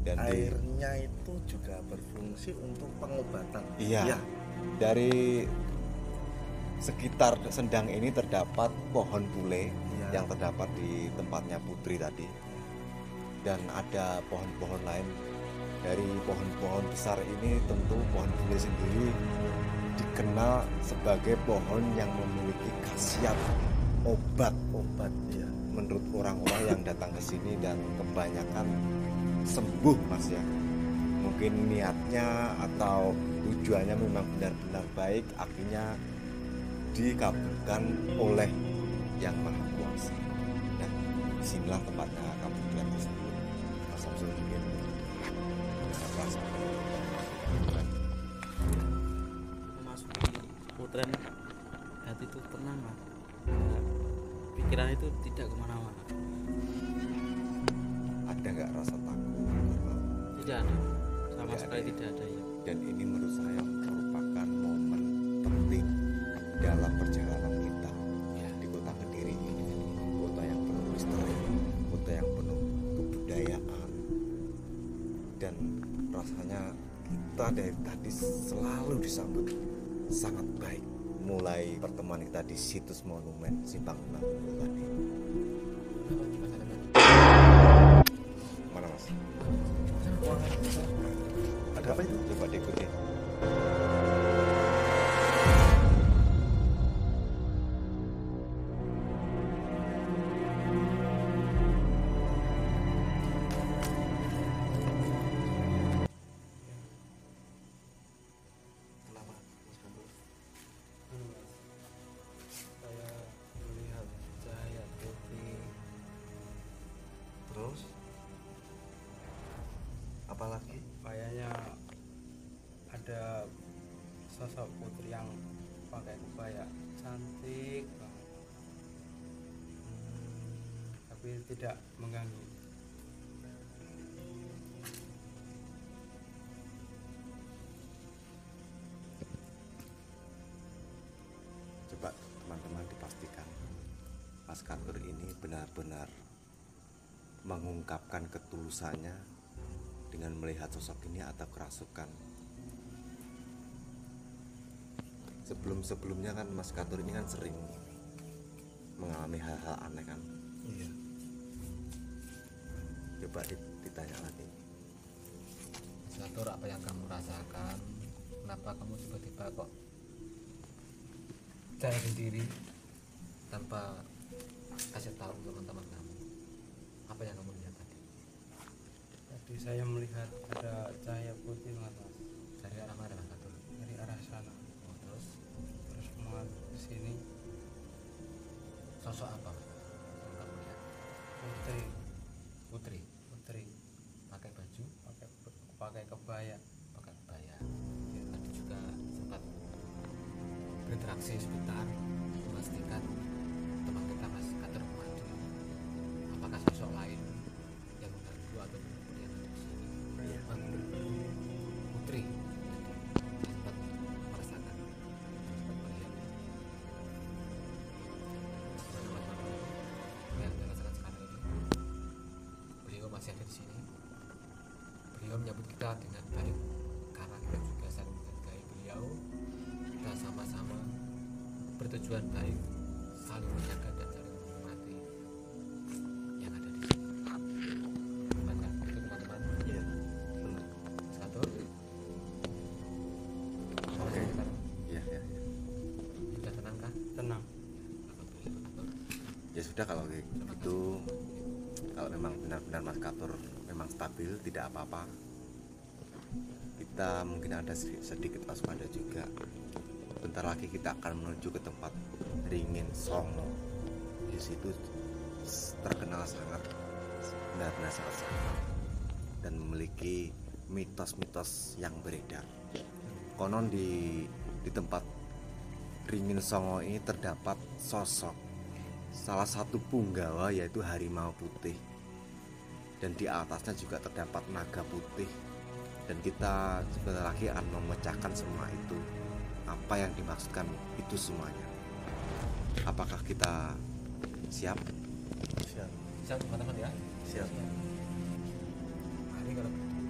Dan airnya itu juga berfungsi untuk pengobatan. Iya. Dari sekitar Sendang ini terdapat pohon bule yang terdapat di tempatnya Putri tadi. Dan ada pohon-pohon lain. Dari pohon-pohon besar ini tentu pohon bule sendiri dikenal sebagai pohon yang memiliki khasiat obat ya. Menurut orang-orang yang datang ke sini, dan kebanyakan sembuh Mas ya. Mungkin niatnya atau tujuannya memang benar-benar baik, akhirnya dikabulkan oleh Yang Maha Kuasa. Nah, disinilah tempatnya kabulkan tersebut. Mas Samsul mungkin memasuki putren, hati itu tenang lah, pikiran itu tidak kemana-mana. Ada nggak rasa takut? Tidak ada, sama sekali tidak ada ya. Dan ini menurut saya merupakan momen penting dalam perjalanan kita di kota Kediri ini, kota yang penuh histori, kota yang penuh kebudayaan, dan rasanya kita dari tadi selalu disambut sangat baik. Mulai pertemuan kita di situs monumen Simpang 60 tadi. Mana Mas? Ada apa itu? Coba diikuti. Saya melihat cahaya putih. Terus apalagi? Kayaknya ada sosok putri yang pakai kebaya cantik banget. Tapi tidak mengganggu. Coba teman-teman dipastikan Mas Catur ini benar-benar mengungkapkan ketulusannya dengan melihat sosok ini atau kerasukan. Sebelum-sebelumnya kan Mas Catur ini kan sering mengalami hal-hal aneh kan. Iya. Coba ditanya lagi. Mas Catur, apa yang kamu rasakan? Kenapa kamu tiba-tiba kok percaya diri tanpa kasih tahu teman-teman kamu? Apa yang kamu lihat tadi? Tadi saya melihat ada cahaya putih mas, Dari arah mana Mas Catur? dari arah sana. Oh, terus Menghadap ke sini. sosok apa yang kamu lihat? Putri Putri pakai baju, pakai kebaya. pakai kebaya. Tadi juga sempat berinteraksi sebentar, memastikan teman kita Mas Catur maju. Apakah sosok lain yang mengganggu atau kemudian ada di sini? Putri tadi sempat merasakan, sempat melihat. Yang saya rasakan sekarang ini, beliau masih ada di sini. Beliau menyambut kita dengan baik karena kita juga saling menghargai beliau. Kita sama-sama bertujuan baik, saling menjaga dan saling menghormati yang ada di sini. Maka itu teman-teman. Iya. Satu. Oke. Iya. Sudah tenang kah? Tenang. Alhamdulillah. Ya sudah, kalau gitu, kalau memang benar-benar Mas Catur memang stabil, tidak apa-apa. Kita mungkin ada sedikit waspada juga. Bentar lagi kita akan menuju ke tempat Ringin Songo. Di situ terkenal sangat, benar-benar sangat sakral dan memiliki mitos-mitos yang beredar. Konon di tempat Ringin Songo ini terdapat sosok salah satu punggawa, yaitu harimau putih, dan di atasnya juga terdapat naga putih. Dan kita sebentar lagi akan memecahkan semua itu, apa yang dimaksudkan itu semuanya. Apakah kita siap? Siap. Siap teman-teman ya. Siap. Mari kalau begitu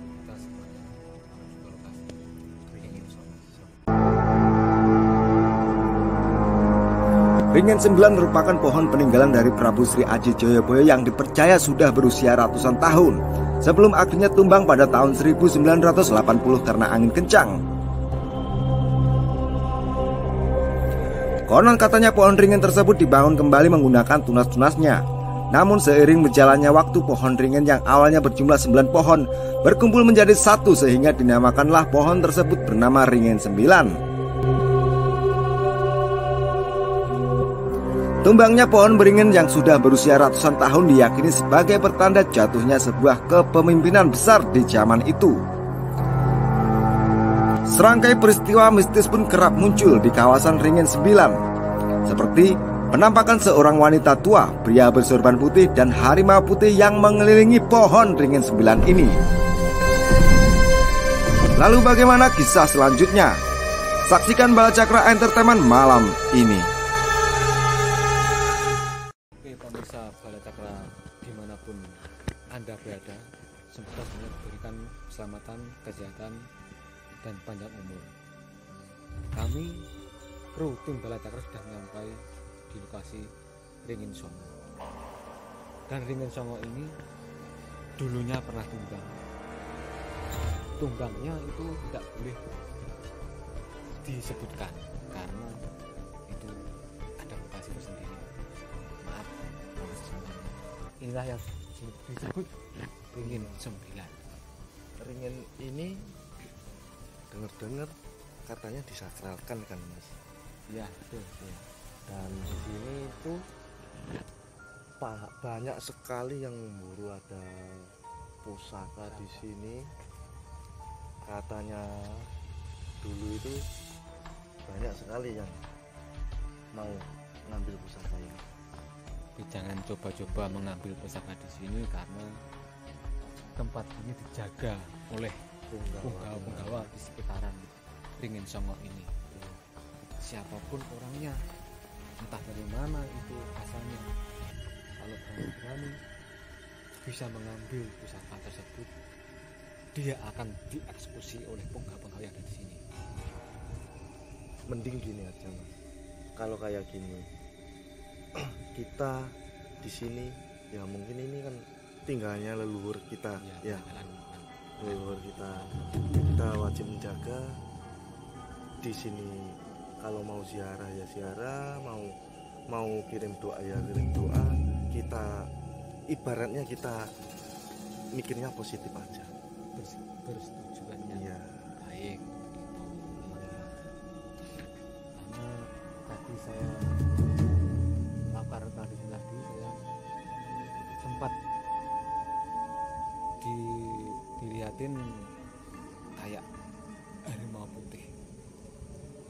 Ringin 9 merupakan pohon peninggalan dari Prabu Sri Aji Joyoboyo yang dipercaya sudah berusia ratusan tahun sebelum akhirnya tumbang pada tahun 1980 karena angin kencang. Konon katanya pohon ringin tersebut dibangun kembali menggunakan tunas-tunasnya. Namun seiring berjalannya waktu, pohon ringin yang awalnya berjumlah 9 pohon berkumpul menjadi satu sehingga dinamakanlah pohon tersebut bernama Ringin 9. Tumbangnya pohon beringin yang sudah berusia ratusan tahun diyakini sebagai pertanda jatuhnya sebuah kepemimpinan besar di zaman itu. Serangkai peristiwa mistis pun kerap muncul di kawasan Ringin 9, seperti penampakan seorang wanita tua, pria bersorban putih, dan harimau putih yang mengelilingi pohon Ringin 9 ini. Lalu bagaimana kisah selanjutnya? Saksikan Balacakra Entertainment malam ini. Pemirsa Balacakra dimanapun Anda berada, semoga semuanya diberikan keselamatan, kesehatan, dan panjang umur. Kami kru tim Balacakra sudah sampai di lokasi Ringin Songo. Dan Ringin Songo ini dulunya pernah tumbang. Tumbangnya itu tidak boleh disebutkan karena itu ada lokasi tersendiri. Maaf, inilah yang disebut Ringin 9. Ringin ini dengar-dengar katanya disakralkan kan Mas? Ya, betul. Ya. Dan di sini itu banyak sekali yang memburu, ada pusaka di sini. Katanya dulu itu banyak sekali yang mau ngambil pusakanya. Tapi jangan coba-coba mengambil pusaka di sini karena tempat ini dijaga oleh punggawa-punggawa di sekitaran Ringin Songo ini. Siapapun orangnya, entah dari mana itu asalnya, kalau berani bisa mengambil pusaka tersebut, dia akan dieksekusi oleh punggawa-punggawa yang ada di sini. Mending gini aja Mas, kalau kayak gini kita di sini ya mungkin ini kan tinggalnya leluhur kita ya, leluhur kita wajib menjaga di sini. Kalau mau ziarah ya ziarah, mau kirim doa ya kirim doa. Kita ibaratnya kita mikirnya positif aja, bersetujuannya ya baik. Karena tadi saya lapar tadi saya sempat dilihatin kayak harimau putih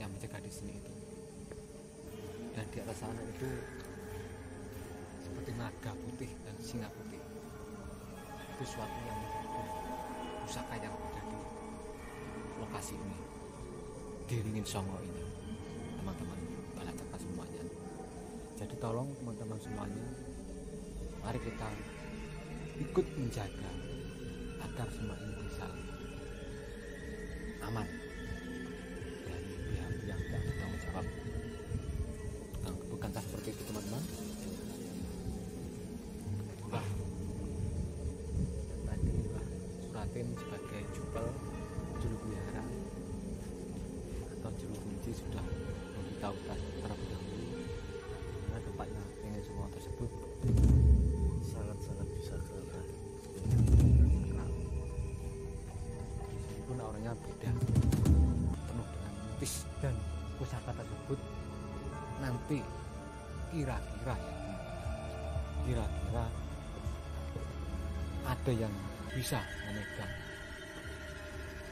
yang menjaga di sini itu, dan di atas sana itu seperti naga putih dan singa putih. Itu suatu yang menjadi pusaka yang ada di lokasi ini, di Ringin Songo ini, teman-teman Balacakra semuanya. Jadi tolong teman-teman semuanya, mari kita ikut menjaga agar semua ini bisa aman dari pihak-pihak yang tidak bertanggung jawab. Nah, bukankah seperti itu teman-teman? Wah, tadi Mbah Suratin sebagai jupel juru pelihara atau juru kunci sudah memberitahu terlebih dahulu karena tempatnya Ringin Songo tersebut sangat-sangat disakralkan. Meskipun auranya beda, penuh dengan mistis, dan pusaka tersebut nanti kira-kira ada yang bisa memegang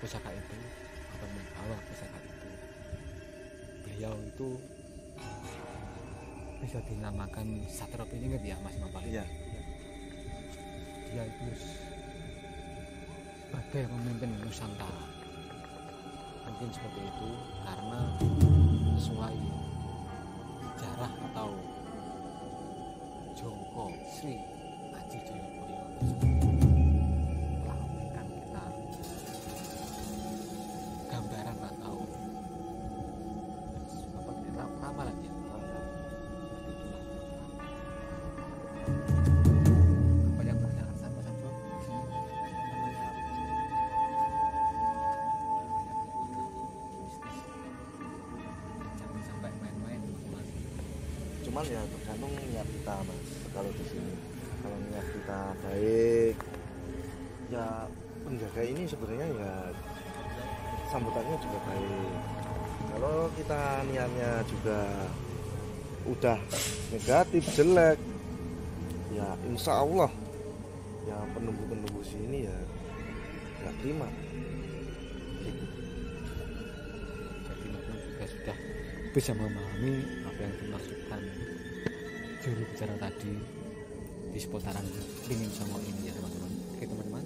pusaka itu atau membawa pusaka itu. Beliau itu bisa dinamakan satrap, ini ingat ya Mas Mapal? Iya. Dia itu sebagai pemimpin Nusantara, mungkin seperti itu karena sesuai sejarah atau Joko Sri Aji Joyoboyo telah memberikan kita gambaran atau apa kita ramalan ya aman ya tergantung niat kita mas. Kalau di sini kalau niat kita baik ya penjaga ini sebenarnya ya sambutannya juga baik. Kalau kita niatnya juga udah negatif jelek ya insya Allah ya penunggu-penunggu sini ya nggak terima gitu. Jadi Mas juga sudah bisa memahami apa yang dimaksudkan juru bicara tadi di seputaran Ringin Songo ini ya teman-teman. Oke teman-teman,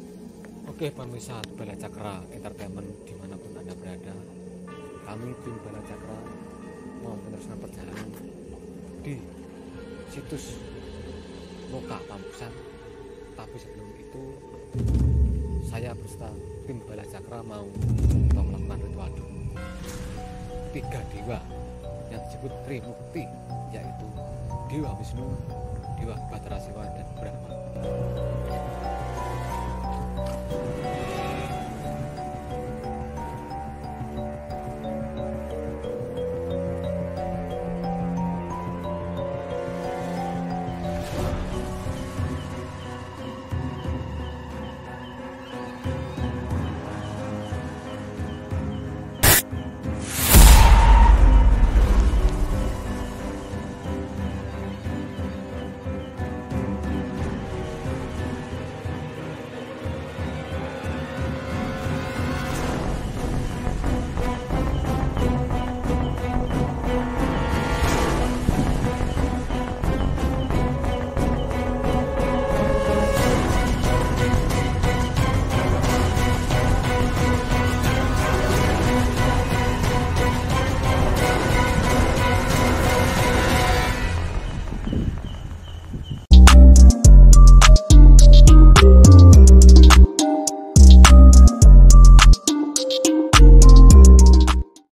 oke pemirsa Bala Cakra Entertainment dimanapun anda berada, kami tim Bala Cakra mau meneruskan perjalanan di situs Muka Pamusan. Tapi sebelum itu saya beserta tim Bala Cakra mau coba melakukan ritual dulu. 3 dewa yang disebut Trimukti, yaitu Dewa Wisnu, Dewa Bathara Siwa, dan Brahma.